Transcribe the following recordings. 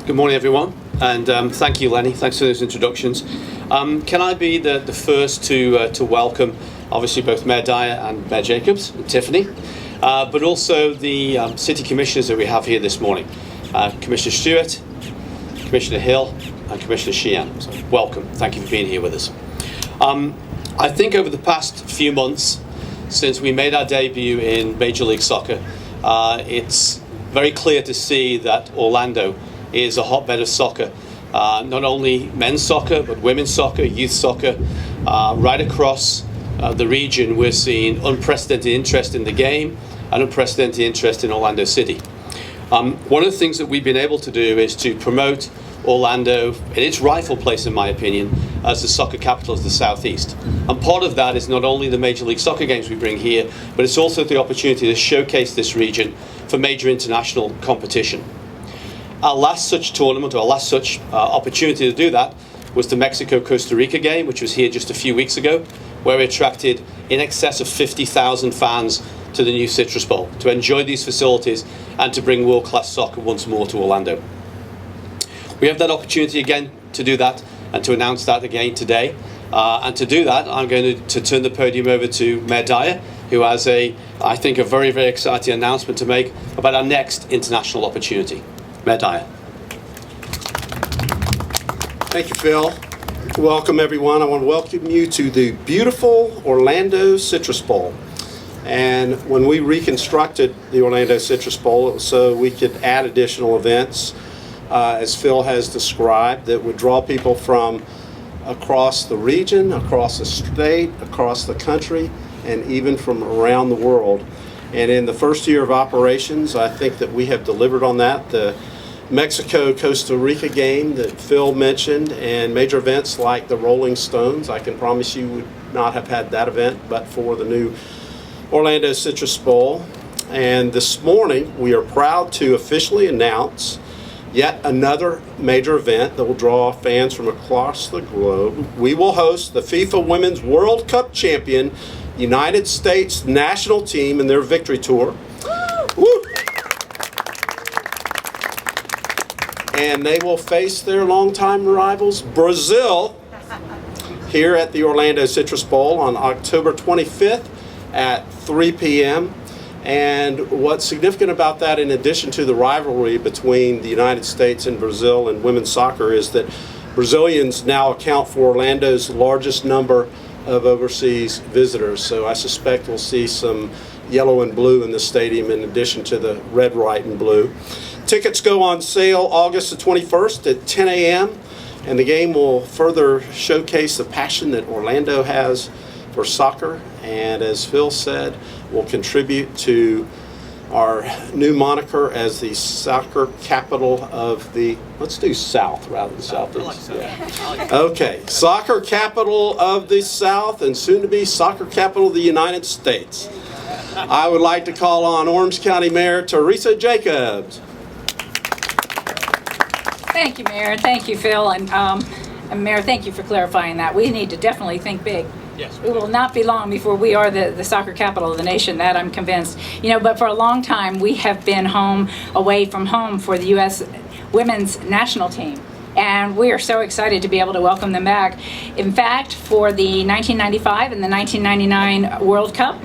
Good morning, everyone, and thank you, Lenny. Thanks for those introductions. Can I be the first to welcome, obviously, both Mayor Dyer and Mayor Jacobs, and Tiffany, but also the city commissioners that we have here this morning, Commissioner Stewart, Commissioner Hill, and Commissioner Sheehan. So welcome. Thank you for being here with us. I think over the past few months, since we made our debut in Major League Soccer, it's very clear to see that Orlando is a hotbed of soccer. Not only men's soccer, but women's soccer, youth soccer. Right across the region, we're seeing unprecedented interest in the game and unprecedented interest in Orlando City. One of the things that we've been able to do is to promote Orlando in its rightful place, in my opinion, as the soccer capital of the Southeast. And part of that is not only the Major League Soccer games we bring here, but it's also the opportunity to showcase this region for major international competition. Our last such tournament, or our last such opportunity to do that, was the Mexico-Costa Rica game, which was here just a few weeks ago, where we attracted in excess of 50,000 fans to the new Citrus Bowl to enjoy these facilities and to bring world-class soccer once more to Orlando. We have that opportunity again to do that and to announce that again today. And to do that, I'm going to turn the podium over to Mayor Dyer, who has I think, a very, very exciting announcement to make about our next international opportunity. Mayor Dyer. Thank you, Phil. Welcome, everyone. I want to welcome you to the beautiful Orlando Citrus Bowl. And when we reconstructed the Orlando Citrus Bowl, it was so we could add additional events, as Phil has described, that would draw people from across the region, across the state, across the country, and even from around the world. And in the first year of operations, I think that we have delivered on that. The Mexico-Costa Rica game that Phil mentioned, and major events like the Rolling Stones, I can promise you would not have had that event but for the new Orlando Citrus Bowl. And this morning, we are proud to officially announce yet another major event that will draw fans from across the globe. We will host the FIFA Women's World Cup champion United States national team in their victory tour. Woo! And they will face their longtime rivals, Brazil, here at the Orlando Citrus Bowl on October 25th at 3 p.m. And what's significant about that, in addition to the rivalry between the United States and Brazil in women's soccer, is that Brazilians now account for Orlando's largest number of overseas visitors. So I suspect we'll see some yellow and blue in the stadium in addition to the red, white, and blue. Tickets go on sale August the 21st at 10 a.m. and the game will further showcase the passion that Orlando has for soccer, and as Phil said, will contribute to our new moniker as the soccer capital of the, let's do South rather than Southeast. Yeah. Okay, soccer capital of the South and soon to be soccer capital of the United States. I would like to call on Orange County Mayor Teresa Jacobs. Thank you, Mayor. Thank you, Phil. And Mayor, thank you for clarifying that. We need to definitely think big. Yes. It will not be long before we are the soccer capital of the nation, that I'm convinced. You know, but for a long time, we have been away from home for the U.S. women's national team. And we are so excited to be able to welcome them back. In fact, for the 1995 and the 1999 World Cup,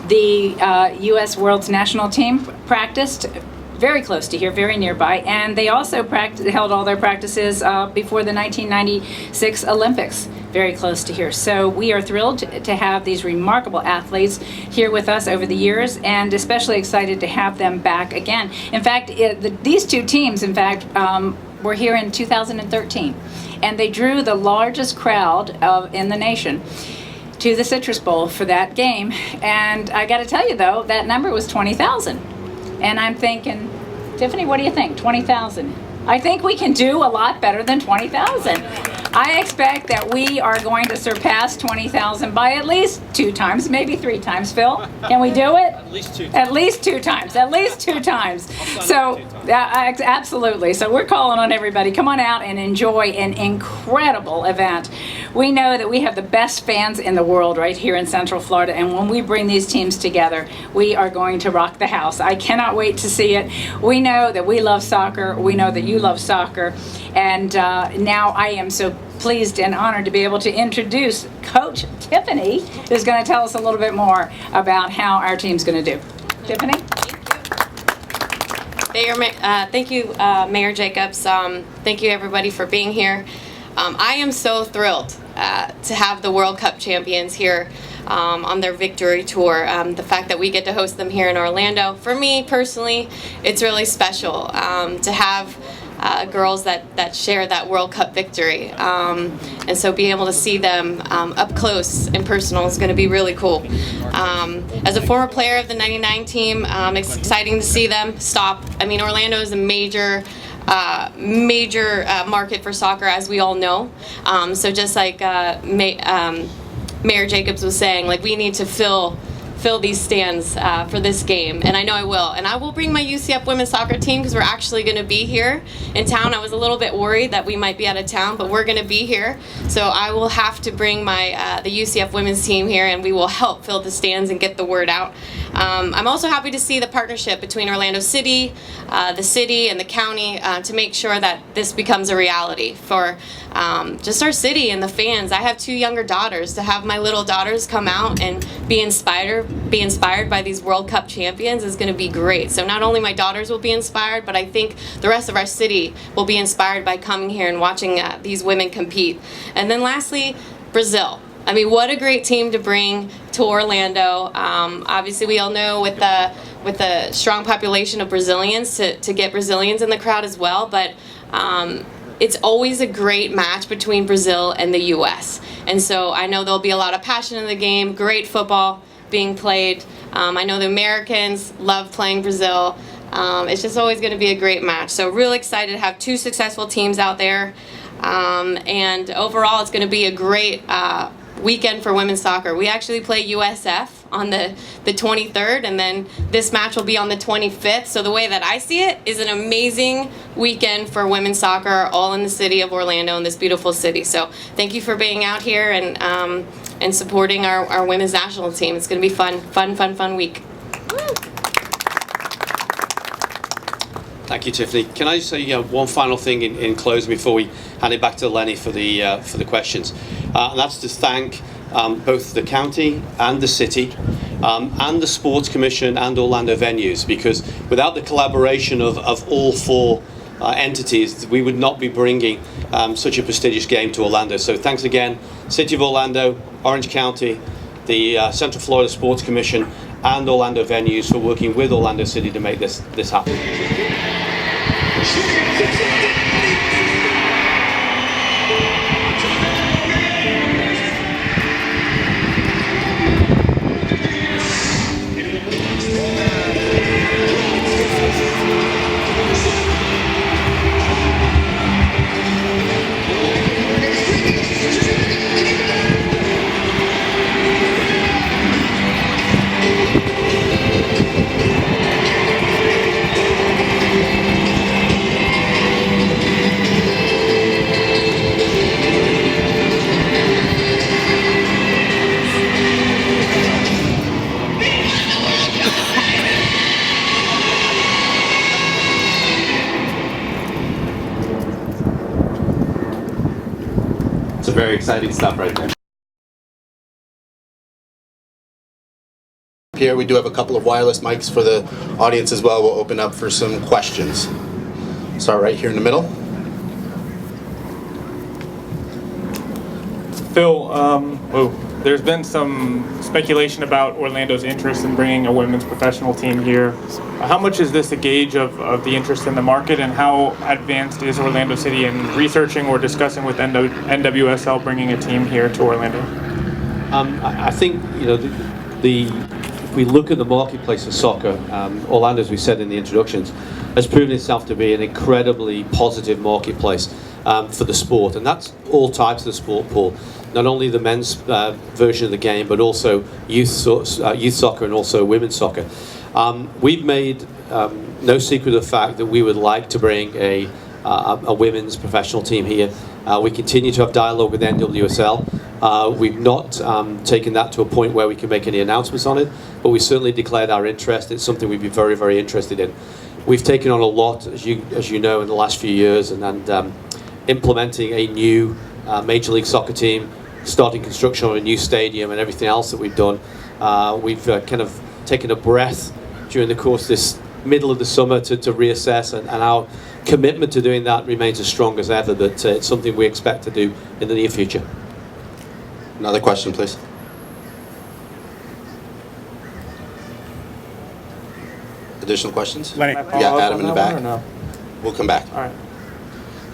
the U.S. World's national team practiced very close to here, very nearby, and they also held all their practices before the 1996 Olympics, very close to here. So we are thrilled to have these remarkable athletes here with us over the years, and especially excited to have them back again. In fact, these two teams, were here in 2013, and they drew the largest crowd in the nation to the Citrus Bowl for that game. And I got to tell you, though, that number was 20,000. And I'm thinking, Tiffany, what do you think? 20,000. I think we can do a lot better than 20,000. I expect that we are going to surpass 20,000 by at least 2 times, maybe 3 times. Phil, can we do it? At least 2 times. At least 2 times. At least 2 times. So, absolutely. So we're calling on everybody. Come on out and enjoy an incredible event. We know that we have the best fans in the world right here in Central Florida, and when we bring these teams together, we are going to rock the house. I cannot wait to see it. We know that we love soccer. We know that you love soccer, and now I am so pleased and honored to be able to introduce Coach Tiffany, who's going to tell us a little bit more about how our team's going to do. Tiffany? Thank you, Mayor Jacobs. Thank you, everybody, for being here. I am so thrilled to have the World Cup champions here on their victory tour. The fact that we get to host them here in Orlando, for me personally, it's really special to have girls that share that World Cup victory. And so being able to see them up close and personal is going to be really cool. As a former player of the 99 team, it's exciting to see them stop. I mean, Orlando is a major market for soccer, as we all know. So just like Mayor Jacobs was saying, like, we need to fill these stands for this game, and I know I will. And I will bring my UCF women's soccer team because we're actually going to be here in town. I was a little bit worried that we might be out of town, but we're going to be here. So I will have to bring my the UCF women's team here, and we will help fill the stands and get the word out. I'm also happy to see the partnership between Orlando City, the city, and the county to make sure that this becomes a reality for just our city and the fans. I have 2 younger daughters. To have my little daughters come out and be inspired by these World Cup champions is going to be great. So not only my daughters will be inspired, but I think the rest of our city will be inspired by coming here and watching these women compete. And then lastly, Brazil. I mean, what a great team to bring to Orlando. Obviously, we all know with the strong population of Brazilians to get Brazilians in the crowd as well, but it's always a great match between Brazil and the U.S. And so I know there'll be a lot of passion in the game, great football being played. I know the Americans love playing Brazil. It's just always going to be a great match. So really excited to have 2 successful teams out there. And overall, it's going to be a great weekend for women's soccer. We actually play USF on the 23rd, and then this match will be on the 25th. So the way that I see it is an amazing weekend for women's soccer, all in the city of Orlando, in this beautiful city. So thank you for being out here and supporting our women's national team. It's going to be fun week. Thank you, Tiffany. Can I just say one final thing in closing before we hand it back to Lenny for the questions? And that's to thank both the county and the city and the Sports Commission and Orlando Venues, because without the collaboration of all 4 entities, we would not be bringing such a prestigious game to Orlando. So thanks again, City of Orlando, Orange County, the Central Florida Sports Commission, and Orlando Venues for working with Orlando City to make this happen. Very exciting stuff right there. Here we do have a couple of wireless mics for the audience as well. We'll open up for some questions. Start right here in the middle. Phil, there's been some speculation about Orlando's interest in bringing a women's professional team here. How much is this a gauge of the interest in the market, and how advanced is Orlando City in researching or discussing with NWSL bringing a team here to Orlando? I think if we look at the marketplace of soccer, Orlando, as we said in the introductions, has proven itself to be an incredibly positive marketplace for the sport, and that's all types of the sport, Paul. Not only the men's version of the game, but also youth soccer and also women's soccer. We've made no secret of the fact that we would like to bring a women's professional team here We continue to have dialogue with NWSL. We've not taken that to a point where we can make any announcements on it, but we certainly declared our interest. It's something we'd be very, very interested in. We've taken on a lot, as you know, in the last few years, and implementing a new Major League Soccer team, starting construction on a new stadium, and everything else that we've done. We've kind of taken a breath during the course of this middle of the summer to reassess, and our commitment to doing that remains as strong as ever. That it's something we expect to do in the near future. Another question, please. Additional questions? Lenny. We got Adam in the back. No? We'll come back. All right.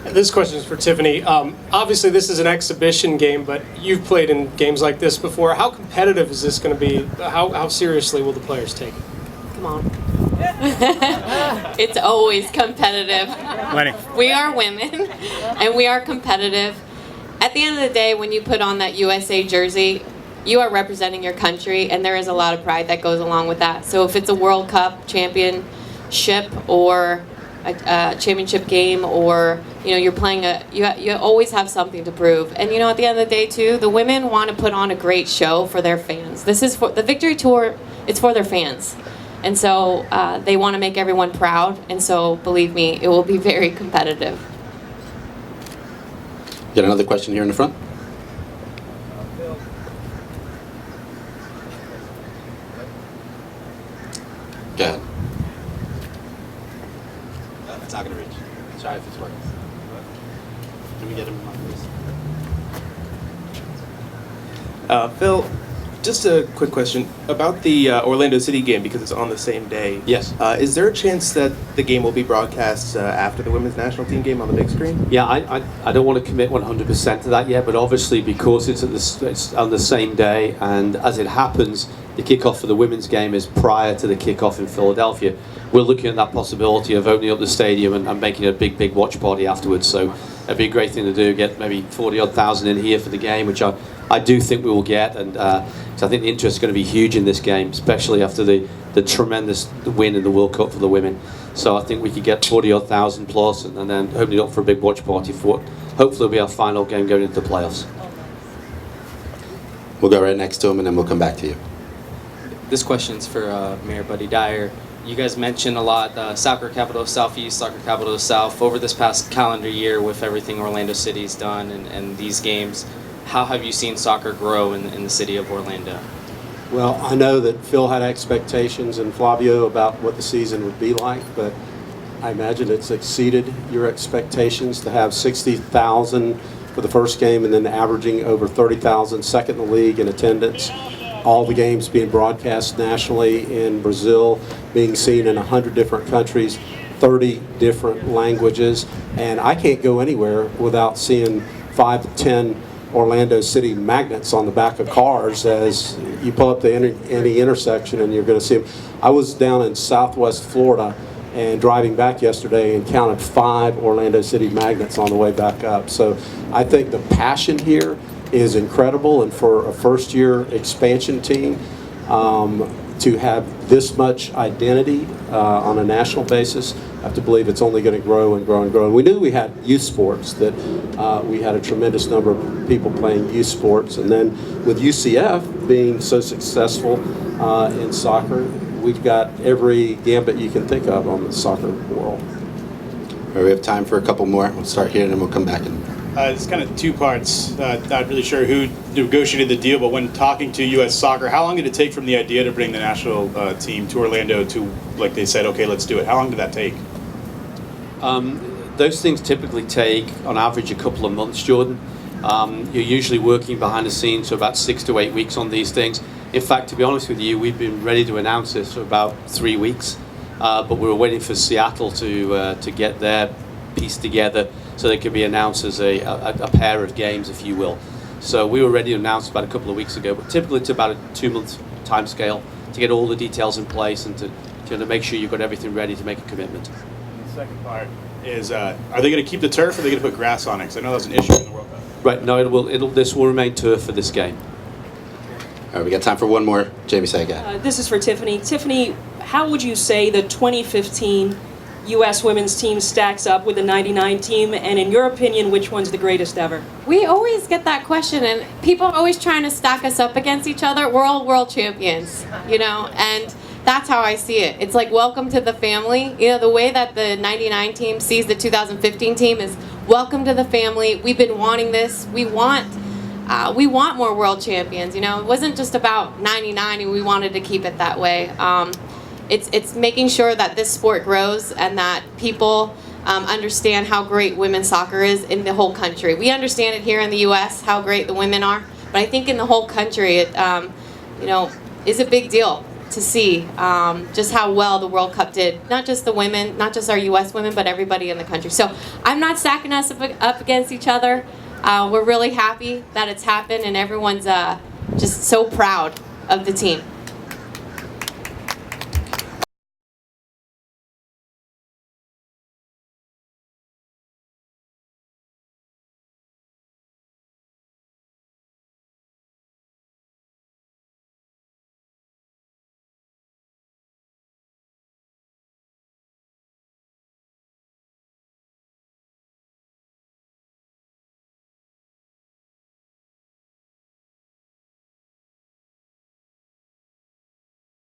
This question is for Tiffany. Obviously, this is an exhibition game, but you've played in games like this before. How competitive is this going to be? How seriously will the players take it? Come on. It's always competitive. Lenny. We are women, and we are competitive. At the end of the day, when you put on that USA jersey, you are representing your country, and there is a lot of pride that goes along with that. So if it's a World Cup championship or a championship game, or you're playing you always have something to prove. And at the end of the day too, the women want to put on a great show for their fans. This is for the Victory Tour. It's for their fans, and so they want to make everyone proud. And so believe me, it will be very competitive. Got another question here in the front? Go ahead. It's not going to reach. Sorry if it's working. Can we get him on this? Phil, just a quick question about the Orlando City game, because it's on the same day. Yes. Is there a chance that the game will be broadcast after the women's national team game on the big screen? Yeah, I don't want to commit 100% to that yet, but obviously because it's on the same day, and as it happens, the kickoff for the women's game is prior to the kickoff in Philadelphia. We're looking at that possibility of opening up the stadium and making a big watch party afterwards. So it'd be a great thing to do. Get maybe 40-odd thousand in here for the game, which I do think we will get, and so I think the interest is going to be huge in this game, especially after the tremendous win in the World Cup for the women. So I think we could get 40-odd thousand plus, and then open it up for a big watch party for what hopefully will be our final game going into the playoffs. We'll go right next to him, and then we'll come back to you. This question's for Mayor Buddy Dyer. You guys mentioned a lot soccer capital of Southeast, soccer capital of South. Over this past calendar year, with everything Orlando City's done and these games, how have you seen soccer grow in the city of Orlando? Well, I know that Phil had expectations and Flavio about what the season would be like, but I imagine it's exceeded your expectations to have 60,000 for the first game and then averaging over 30,000 second in the league in attendance. All the games being broadcast nationally in Brazil, being seen in 100 different countries, 30 different languages, and I can't go anywhere without seeing 5 to 10 Orlando City magnets on the back of cars as you pull up any intersection, and you're going to see them. I was down in Southwest Florida and driving back yesterday and counted 5 Orlando City magnets on the way back up. So I think the passion here is incredible, and for a first-year expansion team to have this much identity on a national basis, I have to believe it's only going to grow and grow and grow. And we knew we had youth sports, that we had a tremendous number of people playing youth sports, and then with UCF being so successful in soccer, we've got every gambit you can think of on the soccer world. All right, we have time for a couple more. We'll start here, and then we'll come back in. It's kind of two parts. Not really sure who negotiated the deal, but when talking to U.S. Soccer, how long did it take from the idea to bring the national team to Orlando to, like they said, okay, let's do it? How long did that take? Those things typically take, on average, a couple of months, Jordan. You're usually working behind the scenes for about 6 to 8 weeks on these things. In fact, to be honest with you, we've been ready to announce this for about 3 weeks, but we were waiting for Seattle to get their piece together so they could be announced as a pair of games, if you will. So we were ready to announce about a couple of weeks ago, but typically it's about a 2-month time scale to get all the details in place and to make sure you've got everything ready to make a commitment. The second part is, are they going to keep the turf, or are they going to put grass on it? Because I know that was an issue in the World Cup. Right, no, this will remain turf for this game. All right, we got time for one more. Jamie, say again. This is for Tiffany. Tiffany, how would you say the 2015 U.S. women's team stacks up with the 99 team, and in your opinion, which one's the greatest ever? We always get that question, and people are always trying to stack us up against each other. We're all world champions, you know, and that's how I see it. It's like, welcome to the family. You know, the way that the 99 team sees the 2015 team is welcome to the family. We've been wanting this. We want more world champions. You know, it wasn't just about 99, and we wanted to keep it that way. It's making sure that this sport grows and that people understand how great women's soccer is in the whole country. We understand it here in the U.S. how great the women are, but I think in the whole country, it you know, is a big deal to see just how well the World Cup did. Not just the women, not just our U.S. women, but everybody in the country. So I'm not stacking us up against each other. We're really happy that it's happened, and everyone's just so proud of the team.